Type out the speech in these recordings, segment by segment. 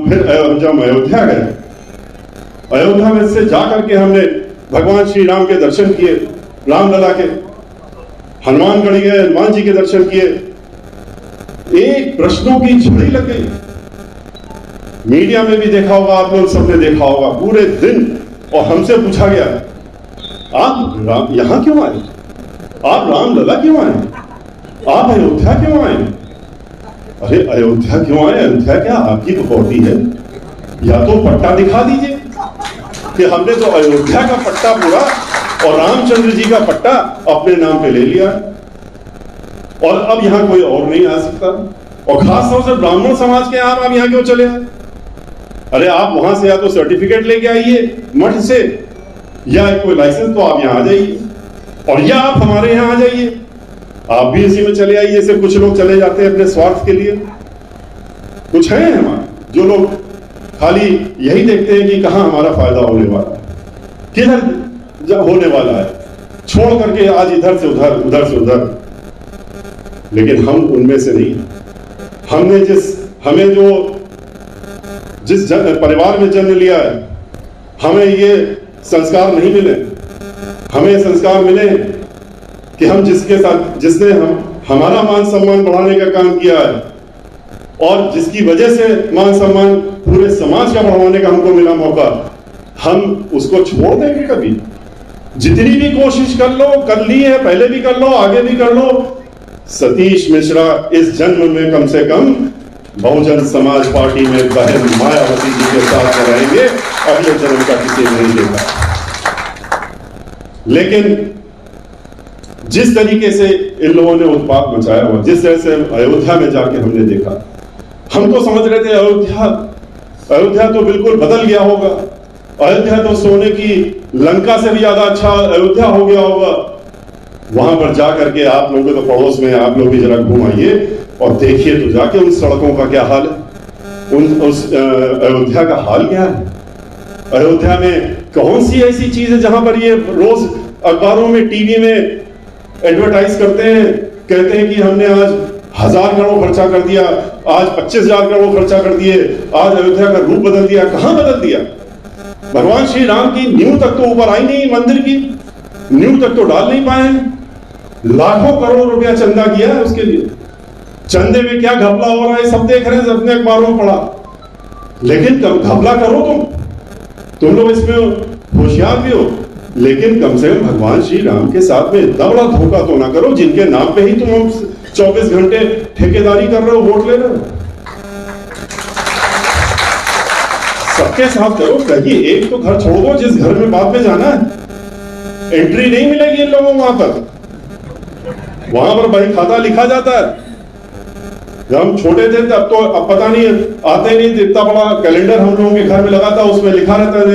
फिर जब अयोध्या गए, अयोध्या में से जाकर के हमने भगवान श्री राम के दर्शन किए, रामलला के, हनुमानगढ़ी गए, हनुमान जी के दर्शन किए। एक प्रश्नों की झड़ी लग गई। मीडिया में भी देखा होगा, आप लोग सबने देखा होगा, पूरे दिन और हमसे पूछा गया, आप यहां क्यों आए, आप रामलला क्यों आए, आप अयोध्या क्यों आए? अरे अयोध्या क्यों आए? अयोध्या क्या आपकी प्रॉपर्टी है? या तो पट्टा दिखा दीजिए कि हमने तो अयोध्या का पट्टा पूरा और रामचंद्र जी का पट्टा अपने नाम पे ले लिया और अब यहां कोई और नहीं आ सकता। और खास तौर से ब्राह्मण समाज के आप यहां क्यों चले आए? अरे आप वहां से या तो सर्टिफिकेट लेके आइए मठ से, या कोई लाइसेंस, तो आप यहां आ जाइए, और या आप हमारे यहां आ जाइए, आप भी इसी में चले आइए। जैसे कुछ लोग चले जाते हैं अपने स्वार्थ के लिए। कुछ हैं हमारे जो लोग खाली यही देखते हैं कि कहां हमारा फायदा होने वाला है, किधर होने वाला है, छोड़ करके आज इधर से उधर, उधर से उधर। लेकिन हम उनमें से नहीं। हमें जिस परिवार में जन्म लिया है, हमें ये संस्कार नहीं मिले। हमें संस्कार मिले कि हम जिसने हमारा मान सम्मान बढ़ाने का काम किया है और जिसकी वजह से मान सम्मान पूरे समाज का बढ़ाने का हमको मिला मौका, हम उसको छोड़ देंगे कभी? जितनी भी कोशिश कर लो, कर ली है, पहले भी कर लो, आगे भी कर लो, सतीश मिश्रा इस जन्म में कम से कम बहुजन समाज पार्टी में बहन मायावती जी के साथ रहेंगे। अगले जन्म का किसी ने नहीं देखा। लेकिन जिस तरीके से इन लोगों ने उत्पात मचाया हुआ, जिस तरह से अयोध्या में जाके हमने देखा, हम तो समझ रहे थे अयोध्या तो बिल्कुल बदल गया होगा, अयोध्या तो सोने की लंका से भी ज्यादा अच्छा अयोध्या हो गया होगा। वहां पर जाकर के आप लोगों के तो पड़ोस में, आप लोग भी जरा घूम आइए और देखिए तो जाके उन सड़कों का क्या हाल है, उस अयोध्या का हाल क्या है। अयोध्या में कौन सी ऐसी चीज है जहां पर ये रोज अखबारों में, टीवी में एडवर्टाइज करते हैं, कहते हैं कि हमने आज 1000 करोड़ खर्चा कर दिया, आज 25,000 करोड़ खर्चा कर दिए, आज अयोध्या का रूप बदल दिया। कहां बदल दिया? भगवान श्री राम की नींव तक तो ऊपर आई नहीं, मंदिर की नींव तक तो डाल नहीं पाए हैं। लाखों करोड़ रुपया चंदा किया है उसके लिए। चंदे में क्या घपला हो रहा है सब देख रहे हैं, सबने अखबारों में पढ़ा। लेकिन घपला करो तुम लोग इसमें होशियार भी हो, लेकिन कम से कम भगवान श्री राम के साथ में इतना बड़ा धोखा तो ना करो जिनके नाम पे ही तुम 24 घंटे ठेकेदारी कर रहे हो, वोट ले रहे हो। सबके साथ करो, कहीं एक तो घर छोड़ दो जिस घर में बाप में जाना है। एंट्री नहीं मिलेगी इन लोगों को वहां पर बही खाता लिखा जाता है। जब हम छोटे थे तब तो अब पता नहीं, आते नहीं, इतना बड़ा कैलेंडर हम लोगों के घर में लगा था, उसमें लिखा रहता था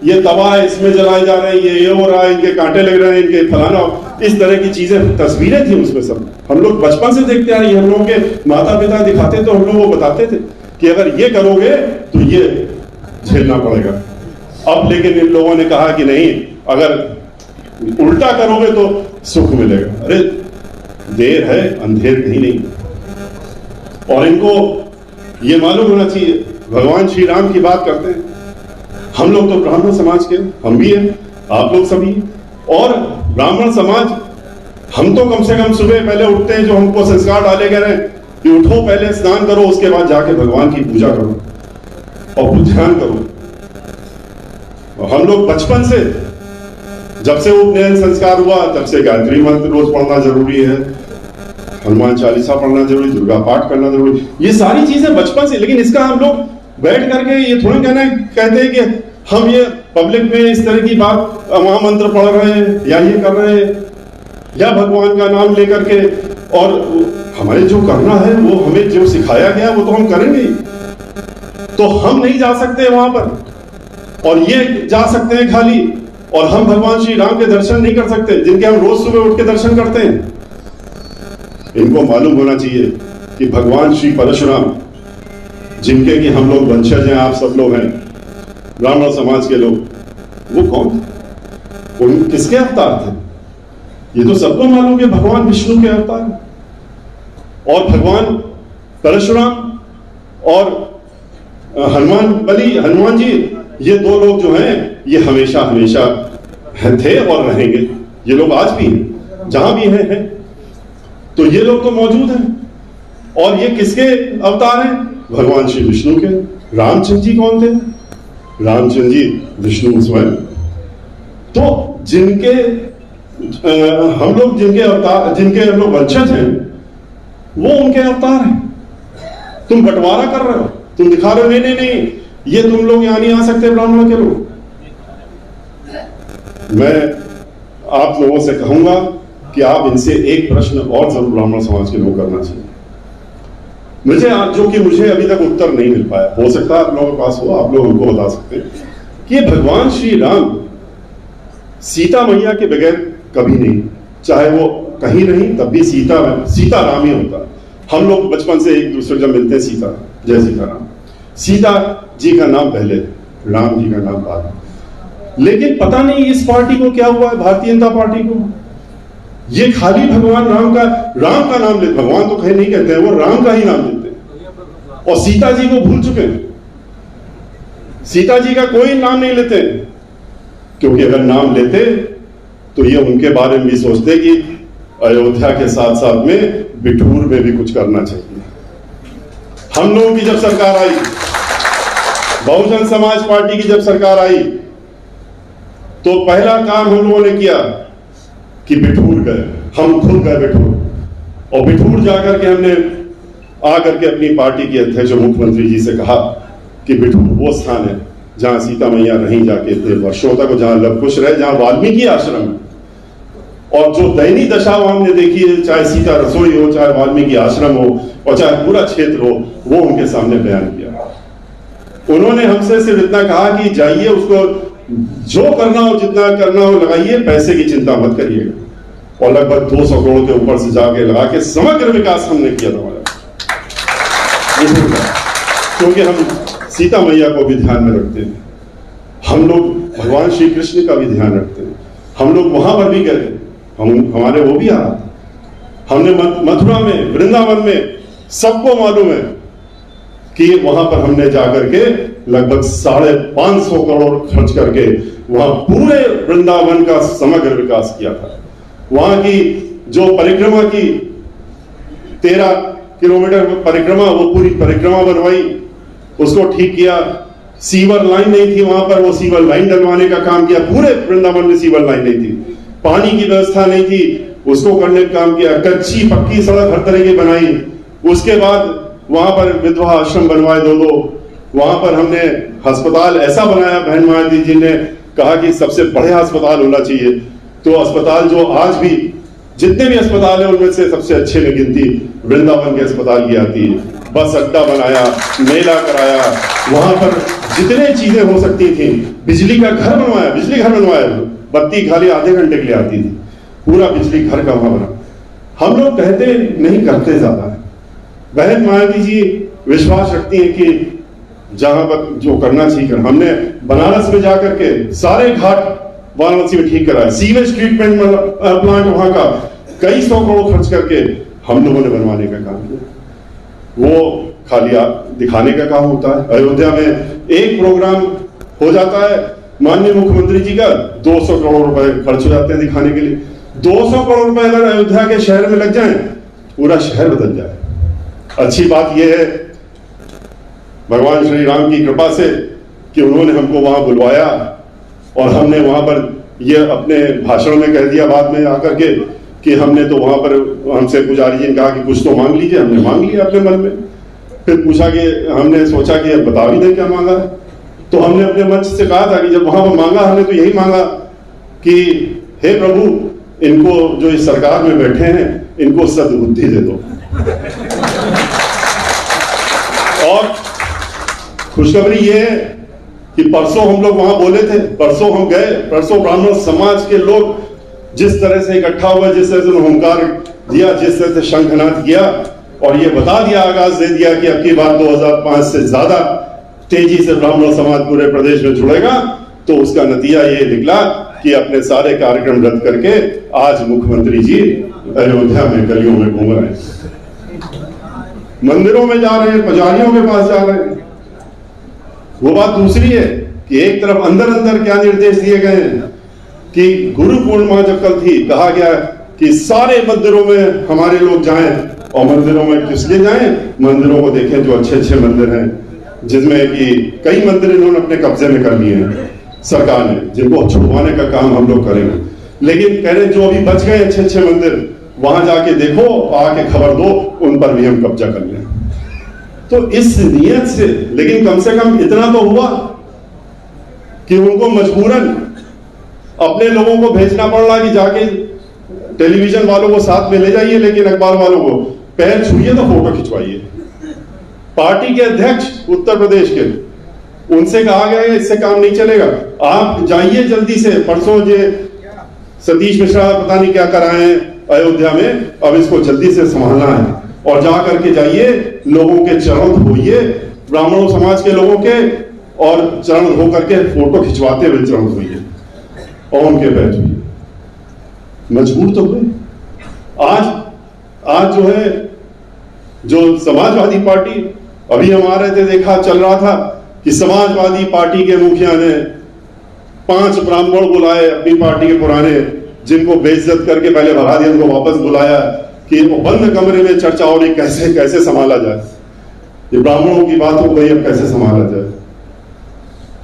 ये तवा है, इसमें जलाए जा रहे हैं, ये हो रहा है, इनके कांटे लग रहे हैं, इनके फलाना, इस तरह की चीजें, तस्वीरें थी उसमें सब। हम लोग बचपन से देखते आ रहे हैं, हम लोगों के माता पिता दिखाते तो हम लोग वो बताते थे कि अगर ये करोगे तो ये झेलना पड़ेगा। अब लेकिन इन लोगों ने कहा कि नहीं, अगर उल्टा करोगे तो सुख मिलेगा। अरे देर है अंधेर कहीं नहीं। और इनको ये मालूम होना चाहिए, भगवान श्री राम की बात करते हैं, हम लोग तो ब्राह्मण समाज के, हम भी हैं, आप लोग सभी, और ब्राह्मण समाज हम तो कम से कम सुबह पहले उठते हैं, जो हमको संस्कार डाले गए हैं कि उठो, पहले स्नान करो, उसके बाद जाके भगवान की पूजा करो और ध्यान करो। और हम लोग बचपन से, जब से उपनयन संस्कार हुआ तब से गायत्री मंत्र रोज पढ़ना जरूरी है, हनुमान चालीसा पढ़ना जरूरी, दुर्गा पाठ करना जरूरी, ये सारी चीजें बचपन से। लेकिन इसका हम लोग बैठ करके ये थोड़ी कहते हैं कि हम ये पब्लिक में इस तरह की बात, महामंत्र पढ़ रहे हैं या ये कर रहे हैं या भगवान का नाम लेकर के, और हमें जो करना है वो हमें जो सिखाया गया वो तो हम करेंगे। तो हम नहीं जा सकते वहां पर, और ये जा सकते हैं खाली, और हम भगवान श्री राम के दर्शन नहीं कर सकते जिनके हम रोज सुबह उठ के दर्शन करते हैं। इनको मालूम होना चाहिए कि भगवान श्री परशुराम, जिनके कि हम लोग वंशज हैं, आप सब लोग हैं, ब्राह्मण समाज के लोग, वो कौन थे? उन किसके अवतार थे? ये तो सबको मालूम है, भगवान विष्णु के अवतार। और भगवान परशुराम और हनुमान जी, ये दो लोग जो हैं ये हमेशा हमेशा थे और रहेंगे। ये लोग आज भी हैं, जहां भी हैं। तो ये लोग तो मौजूद हैं। और ये किसके अवतार हैं? भगवान श्री विष्णु के। रामचंद्र जी कौन थे? रामचंद्र जी विष्णु स्वयं। तो जिनके हम लोग जिनके अवतार, जिनके हम लोग वंशज हैं, वो उनके अवतार हैं। तुम बंटवारा कर रहे हो, तुम दिखा रहे हो नहीं, ये तुम लोग यहां नहीं आ सकते ब्राह्मणों के लोग। मैं आप लोगों से कहूंगा कि आप इनसे एक प्रश्न और जरूर ब्राह्मण समाज के लोग करना चाहिए, मुझे अभी तक उत्तर नहीं मिल पाया। हो सकता है आप लोगों के पास हो, आप लोग हमको बता सकते हैं कि भगवान श्री राम सीता मैया के बगैर कभी नहीं, चाहे वो कहीं रही तब भी सीता राम ही होता। हम लोग बचपन से एक दूसरे जब मिलते हैं सीता, जय सीताराम। सीता जी का नाम पहले, राम जी का नाम बाद। लेकिन पता नहीं इस पार्टी को क्या हुआ है, भारतीय जनता पार्टी को, ये खाली भगवान राम का नाम लेते। भगवान तो कहीं नहीं कहते हैं, वो राम का ही नाम लेते हैं। और सीता जी को भूल चुके हैं, सीता जी का कोई नाम नहीं लेते, क्योंकि अगर नाम लेते तो ये उनके बारे में भी सोचते कि अयोध्या के साथ साथ में बिठूर में भी कुछ करना चाहिए। हम लोगों की जब सरकार आई, बहुजन समाज पार्टी की जब सरकार आई, तो पहला काम हम लोगों ने किया कि बिठूर गए, हम खुद गए बिठूर। और बिठूर जाकर के हमने आकर के अपनी पार्टी के अध्यक्ष मुख्यमंत्री जी से कहा कि बिठूर वो स्थान है जहां सीता मैया नहीं जाके इतने वर्षों तक, जहां लव कुश रहे, जहां वाल्मीकि आश्रम है। और जो दयनीय दशा हमने देखी है, चाहे सीता रसोई हो, चाहे वाल्मीकि आश्रम हो, और चाहे पूरा क्षेत्र हो, वो उनके सामने बयान किया। उन्होंने हमसे सिर्फ इतना कहा कि जाइए, उसको जो करना हो, जितना करना हो लगाइए, पैसे की चिंता मत करिएगा। और लगभग 200 करोड़ के ऊपर से जाके लगा के समग्र विकास हमने किया था, क्योंकि हम सीता मैया को भी ध्यान में रखते हैं, हम लोग भगवान श्री कृष्ण का भी ध्यान रखते हैं। हम लोग वहां पर भी गए, हमारे वो भी आ रहा था। हमने मथुरा में, वृंदावन में, सबको मालूम है कि वहां पर हमने जाकर के लगभग 550 करोड़ खर्च करके वहां पूरे वृंदावन का समग्र विकास किया था। वहां की जो परिक्रमा की 13 किलोमीटर परिक्रमा, वो पूरी परिक्रमा बनवाई, उसको ठीक किया। सीवर लाइन नहीं थी वहां पर, वो सीवर लाइन डलवाने का काम किया। पूरे वृंदावन में सीवर लाइन नहीं थी, पानी की व्यवस्था नहीं थी, उसको करने का काम किया। कच्ची पक्की सड़क हर तरह की बनाई। उसके बाद वहां पर विधवा आश्रम बनवाए 2-2। वहां पर हमने अस्पताल ऐसा बनाया, बहन मायावती जी ने कहा कि सबसे बड़े अस्पताल होना चाहिए। तो अस्पताल जो आज भी जितने भी अस्पताल है उनमें से सबसे अच्छे में गिनती वृंदावन के अस्पताल की आती है। बस अड्डा बनाया, मेला कराया, वहां पर जितने चीजें हो सकती थी, बिजली का घर बनवाया, बिजली घर बनवाया, बत्ती खाली आधे घंटे के लिए आती थी, पूरा बिजली घर का वहां बना। हम लोग कहते नहीं, करते ज्यादा है। बहन मायावती जी विश्वास रखती हैं कि जहां पर जो करना चाहिए। हमने बनारस में जाकर के सारे घाट वाराणसी में ठीक कराया, सीवेज ट्रीटमेंट प्लांट वहां का कई 100 करोड़ खर्च करके हम लोगों ने बनवाने का काम किया। वो खाली दिखाने का काम होता है। अयोध्या में एक प्रोग्राम हो जाता है माननीय मुख्यमंत्री जी का, 200 करोड़ रुपए खर्च हो जाते हैं दिखाने के लिए। 200 करोड़ रुपए अगर अयोध्या के शहर में लग जाए, पूरा शहर बदल जाए। अच्छी बात यह है भगवान श्री राम की कृपा से कि उन्होंने हमको वहां बुलवाया, और हमने वहां पर ये अपने भाषण में कह दिया बाद में आकर के कि हमने तो वहां पर, हमसे पुजारी जी ने कहा कि कुछ तो मांग लीजिए। हमने मांग लिया अपने मन में। फिर पूछा कि हमने सोचा कि अब बता भी दें क्या मांगा है। तो हमने अपने मंच से कहा था कि जब वहां पर मांगा, हमने तो यही मांगा कि हे प्रभु, इनको जो इस सरकार में बैठे हैं, इनको सद्बुद्धि दे दो। और खुशखबरी ये है कि परसों हम लोग वहां बोले थे, परसों हम गए, परसों ब्राह्मण समाज के लोग जिस तरह से इकट्ठा हुआ, जिस तरह से हुंकार दिया, जिस तरह से शंखनाद किया, और ये बता दिया, आगाज दे दिया कि अब की बार 2005 से ज्यादा तेजी से ब्राह्मण समाज पूरे प्रदेश में जुड़ेगा। तो उसका नतीजा ये निकला कि अपने सारे कार्यक्रम रद्द करके आज मुख्यमंत्री जी अयोध्या में गलियों में घूम रहे हैं, मंदिरों में जा रहे हैं, पुजारियों के पास जा रहे हैं। वो बात दूसरी है कि एक तरफ अंदर अंदर क्या निर्देश दिए गए हैं कि गुरु पूर्णिमा जब कल थी, कहा गया कि सारे मंदिरों में हमारे लोग जाएं, और मंदिरों में किस लिए जाएं? मंदिरों को देखें जो अच्छे अच्छे मंदिर हैं, जिसमें कि कई मंदिर इन्होंने अपने कब्जे में कर लिए हैं सरकार ने, जिनको छुड़वाने का काम हम लोग करेंगे। लेकिन कह रहे जो अभी बच गए अच्छे अच्छे मंदिर, वहां जाके देखो, आके खबर दो, उन पर भी हम कब्जा कर लें। तो इस नियत से, लेकिन कम से कम इतना तो हुआ कि उनको मजबूरन अपने लोगों को भेजना पड़ रहा कि जाके टेलीविजन वालों को साथ में ले जाइए, लेकिन अखबार वालों को पैर छूइए तो फोटो खिंचवाइए। पार्टी के अध्यक्ष उत्तर प्रदेश के, उनसे कहा गया है इससे काम नहीं चलेगा, आप जाइए जल्दी से। परसों ये सतीश मिश्रा पता नहीं क्या कराए हैं अयोध्या में, अब इसको जल्दी से संभालना है, और जा करके जाइए, लोगों के चरण धोइए, ब्राह्मणों समाज के लोगों के, और चरण धो करके फोटो खिंचवाते हुए चरण धोइए और उनके पैर छूइए। मजबूर तो हुए। आज जो है, जो समाजवादी पार्टी, अभी हम आ रहे थे, देखा चल रहा था कि समाजवादी पार्टी के मुखिया ने 5 ब्राह्मण बुलाए अपनी पार्टी के पुराने, जिनको बेइज्जत करके पहले भगा दिया, उनको वापस बुलाया कि वो बंद कमरे में चर्चा हो रही कैसे कैसे संभाला जाए। ये ब्राह्मणों की बात हो गई, अब कैसे संभाला जाए।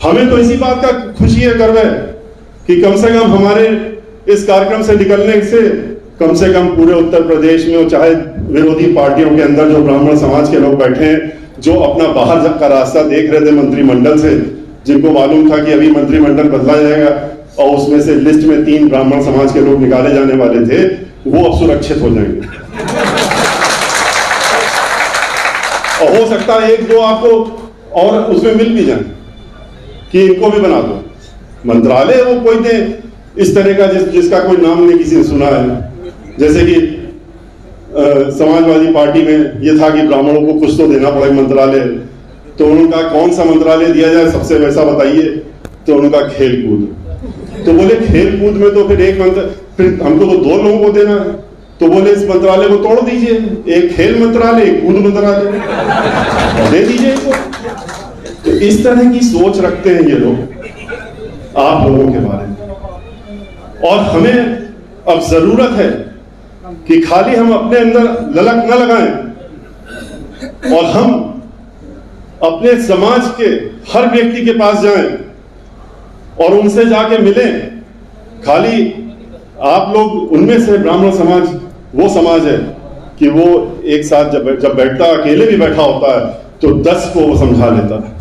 हमें तो इसी बात का खुशी है, गर्व है कि कम से कम हमारे इस कार्यक्रम से निकलने से कम पूरे उत्तर प्रदेश में, चाहे विरोधी पार्टियों के अंदर जो ब्राह्मण समाज के लोग बैठे हैं, जो अपना बाहर का रास्ता देख रहे थे मंत्रिमंडल से, जिनको मालूम था कि अभी मंत्रिमंडल बदला जाएगा और उसमें से लिस्ट में 3 ब्राह्मण समाज के लोग निकाले जाने वाले थे, वो अब सुरक्षित हो जाएंगे। और हो सकता है 1-2 आपको और उसमें मिल भी जाए कि इनको भी बना दो मंत्रालय, वो कोई दे इस तरह का जिसका कोई नाम नहीं किसी ने सुना है। जैसे कि समाजवादी पार्टी में ये था कि ब्राह्मणों को कुछ तो देना पड़ेगा मंत्रालय, तो उनका कौन सा मंत्रालय दिया जाए सबसे वैसा बताइए, तो उनका खेल कूद। तो बोले खेल कूद में तो फिर एक मंत्र, फिर हमको तो 2 लोगों को देना है, तो बोले इस मंत्रालय को तोड़ दीजिए, एक खेल मंत्रालय, एक कूद मंत्रालय दे दीजिए इसको। तो इस तरह की सोच रखते हैं ये लोग आप लोगों के बारे में। और हमें अब जरूरत है कि खाली हम अपने अंदर ललक न लगाएं और हम अपने समाज के हर व्यक्ति के पास जाएं और उनसे जाके मिलें। खाली आप लोग उनमें से ब्राह्मण समाज वो समाज है कि वो एक साथ जब बैठता, अकेले भी बैठा होता है, तो 10 को वो समझा लेता है,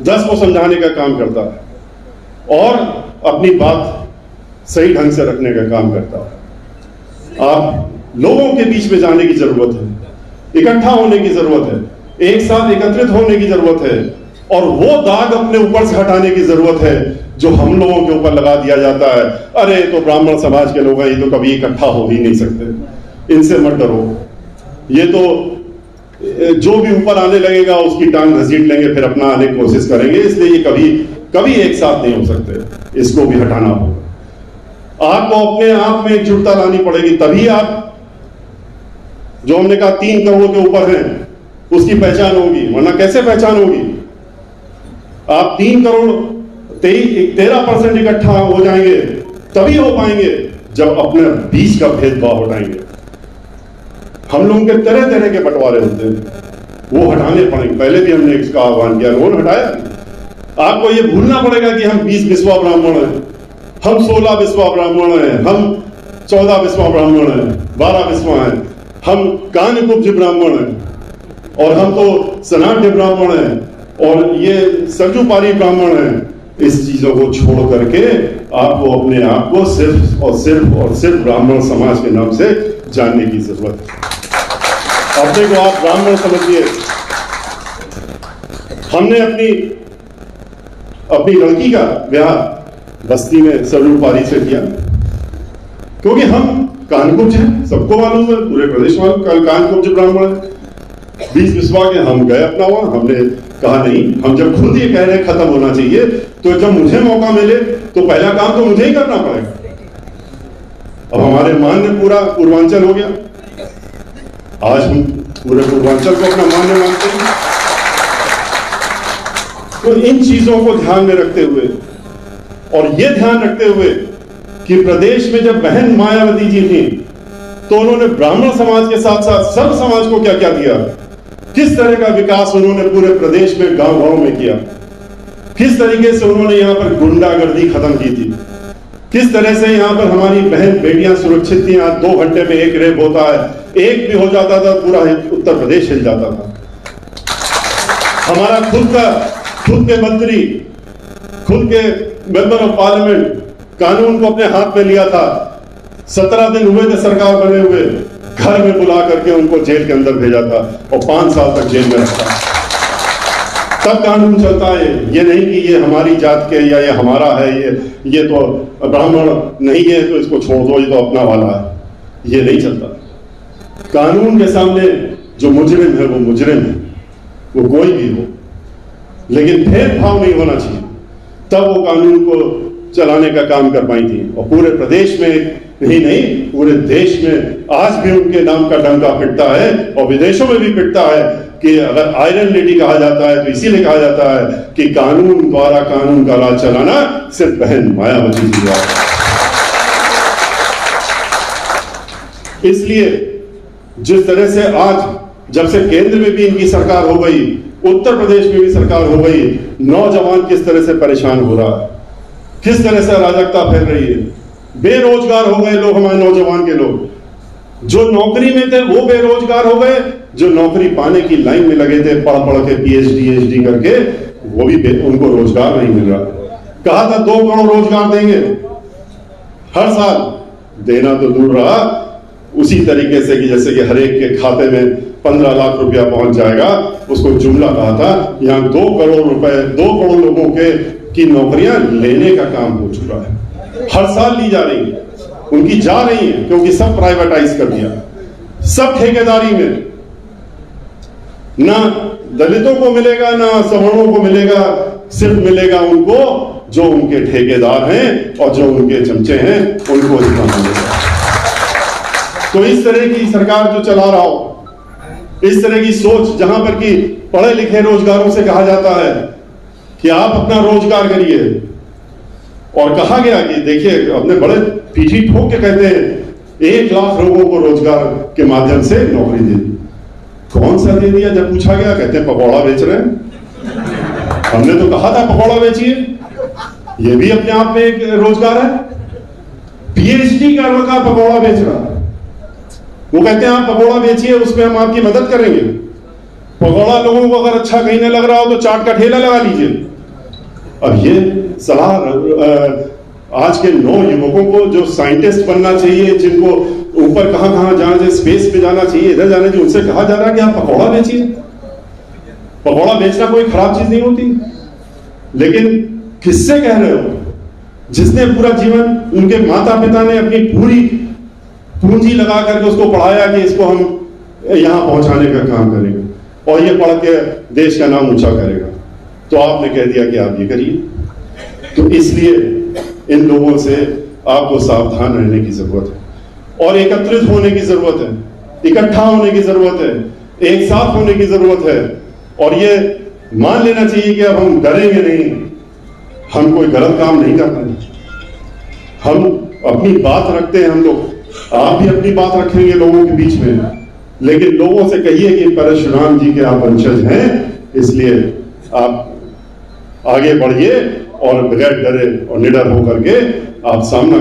10 को समझाने का काम करता है और अपनी बात सही ढंग से रखने का काम करता है। आप लोगों के बीच में जाने की जरूरत है, इकट्ठा होने की जरूरत है, एक साथ एकत्रित होने की जरूरत है, और वो दाग अपने ऊपर से हटाने की जरूरत है जो हम लोगों के ऊपर लगा दिया जाता है। अरे तो ब्राह्मण समाज के लोग हैं, ये तो कभी इकट्ठा हो ही नहीं सकते, इनसे मत डरो, ये तो जो भी ऊपर आने लगेगा उसकी टांग घसीट लेंगे, फिर अपना आने की कोशिश करेंगे, इसलिए ये कभी एक साथ नहीं हो सकते, इसको भी हटाना होगा। आपको अपने आप में एकजुटता लानी पड़ेगी, तभी आप जो हमने कहा 3 करोड़ के ऊपर हैं उसकी पहचान होगी, वरना कैसे पहचान होगी। आप 3 करोड़ 13% इकट्ठा हो जाएंगे, तभी हो पाएंगे जब अपने बीच का भेदभाव हटाएंगे। हम लोगों के तरह तरह के बंटवारे होते हैं, वो हटाने पड़ेंगे। पहले भी हमने इसका आह्वान किया, उन्होंने हटाया। आपको ये भूलना पड़ेगा कि हम 20 विश्वा ब्राह्मण हैं, हम 16 विश्वा ब्राह्मण हैं, हम 14 विश्वा ब्राह्मण हैं, 12 विश्वा हैं, हम कान्यकुब्ज ब्राह्मण हैं, और हम तो सनाट्य ब्राह्मण हैं, और ये सरजूपारी ब्राह्मण हैं। इस चीजों को छोड़ करके आपको अपने आप को सिर्फ और सिर्फ ब्राह्मण समाज के नाम से जानने की जरूरत है। अपने को आप ब्राह्मण समझिए। हमने अपनी लड़की का ब्याह बस्ती में सरजूपारी से किया, क्योंकि हम कान्यकुब्ज हैं, सबको मालूम है, पूरे प्रदेश वालों कान्यकुब्ज ब्राह्मण है। 20 विश्वा के हम गए अपना वहां, हमने कहा नहीं, हम जब खुद ये कह रहे हैं खत्म होना चाहिए, तो जब मुझे मौका मिले तो पहला काम तो मुझे ही करना पड़ेगा। अब हमारे मान्य पूरा पूर्वांचल हो गया, आज हम पूरे पूर्वांचल को अपना मान्य मानते हैं। तो इन चीजों को ध्यान में रखते हुए और ये ध्यान रखते हुए कि प्रदेश में जब बहन मायावती जी थी तो उन्होंने ब्राह्मण समाज के साथ साथ सब समाज को क्या क्या दिया, किस तरह का विकास उन्होंने पूरे प्रदेश में गांव गांव में किया, किस तरीके से उन्होंने यहां पर गुंडागर्दी खत्म की थी, किस तरह से यहां पर हमारी बहन बेटियां सुरक्षित थी। आज 2 घंटे में एक रेप होता है, एक भी हो जाता था पूरा उत्तर प्रदेश हिल जाता था। हमारा खुद के मंत्री, खुद के मेंबर ऑफ पार्लियामेंट कानून को अपने हाथ में लिया था। 17 दिन हुए थे सरकार बने हुए, घर में बुला करके उनको जेल के अंदर भेजा था और 5 साल तक जेल में रखा। तब कानून चलता है। ये नहीं कि ये हमारी जात के या ये हमारा है, ये तो ब्राह्मण नहीं है तो इसको छोड़ दो, ये तो अपना वाला है। ये नहीं चलता। कानून के सामने जो मुजरिम है वो मुजरिम है, वो कोई भी हो, लेकिन भेदभाव नहीं होना चाहिए। तब वो कानून को चलाने का काम कर पाई थी। और पूरे प्रदेश में ही नहीं, पूरे देश में आज भी उनके नाम का डंका पिटता है और विदेशों में भी पिटता है कि अगर आयरन लेडी कहा जाता है तो इसीलिए कहा जाता है कि कानून द्वारा कानून का राज चलाना सिर्फ बहन मायावती जी द्वारा। इसलिए जिस तरह से आज जब से केंद्र में भी इनकी सरकार हो गई, उत्तर प्रदेश में भी सरकार हो गई, नौजवान किस तरह से परेशान हो रहा है, किस तरह से अराजकता फैल रही है, बेरोजगार हो गए लोग, हमारे नौजवान के लोग जो नौकरी में थे वो बेरोजगार हो गए, जो नौकरी पाने की लाइन में लगे थे पढ़ पढ़ के पीएचडी करके वो भी उनको रोजगार नहीं मिल रहा। कहा था 2 करोड़ रोजगार देंगे हर साल, देना तो दूर रहा, उसी तरीके से कि जैसे कि हर एक के खाते में 15 लाख रुपया पहुंच जाएगा, उसको जुमला कहा था। यहां 2 करोड़ रुपए 2 करोड़ लोगों के की नौकरियां लेने का काम हो चुका है, हर साल ली जा रही है, उनकी जा रही है क्योंकि सब प्राइवेटाइज कर दिया, सब ठेकेदारी में। ना दलितों को मिलेगा ना सवर्णों को मिलेगा, सिर्फ मिलेगा उनको जो उनके ठेकेदार हैं और जो उनके चमचे हैं, उनको इतना मिलेगा। तो इस तरह की सरकार जो चला रहा हो, इस तरह की सोच, जहां पर कि पढ़े लिखे रोजगारों से कहा जाता है कि आप अपना रोजगार करिए, और कहा गया कि देखिए अपने बड़े पीठी ठोक के कहते हैं 1 लाख लोगों को रोजगार के माध्यम से नौकरी दे दी। कौन सा दे दिया? जब पूछा गया कहते हैं पकौड़ा बेच रहे हैं। हमने तो कहा था पकौड़ा बेचिए, ये भी अपने आप में एक रोजगार है। पीएचडी का लड़का पकौड़ा बेच रहा है, वो कहते हैं आप पकौड़ा बेचिए, उसमें हम आपकी मदद करेंगे। पकौड़ा लोगों को अगर अच्छा कहीं नहीं लग रहा हो तो चाट का ठेला लगा लीजिए। अब ये सलाह आज के नौयुवकों को जो साइंटिस्ट बनना चाहिए, जिनको ऊपर कहां जाना चाहिए, स्पेस पे जाना चाहिए, इधर जाना चाहिए, उनसे कहा जा रहा है कि आप पकौड़ा बेचिए। पकौड़ा बेचना कोई खराब चीज नहीं होती, लेकिन किससे कह रहे हो? जिसने पूरा जीवन, उनके माता पिता ने अपनी पूरी पूंजी लगा करके उसको पढ़ाया कि इसको हम यहां पहुंचाने का काम करेंगे और ये पढ़ के देश का नाम ऊंचा करेगा, तो आपने कह दिया कि आप ये करिए। तो इसलिए इन लोगों से आपको सावधान रहने की जरूरत है और एकत्रित होने की जरूरत है, इकट्ठा होने की जरूरत है, एक साथ होने की जरूरत है। और ये मान लेना चाहिए कि अब हम डरेंगे नहीं, हम कोई गलत काम नहीं कर रहे, हम अपनी बात रखते हैं। हम लोग, आप भी अपनी बात रखेंगे लोगों के बीच में, लेकिन लोगों से कहिए कि परशुराम जी के आप वंशज हैं, इसलिए आप आगे बढ़िए और बगैर डरे और निडर होकर के आप सामना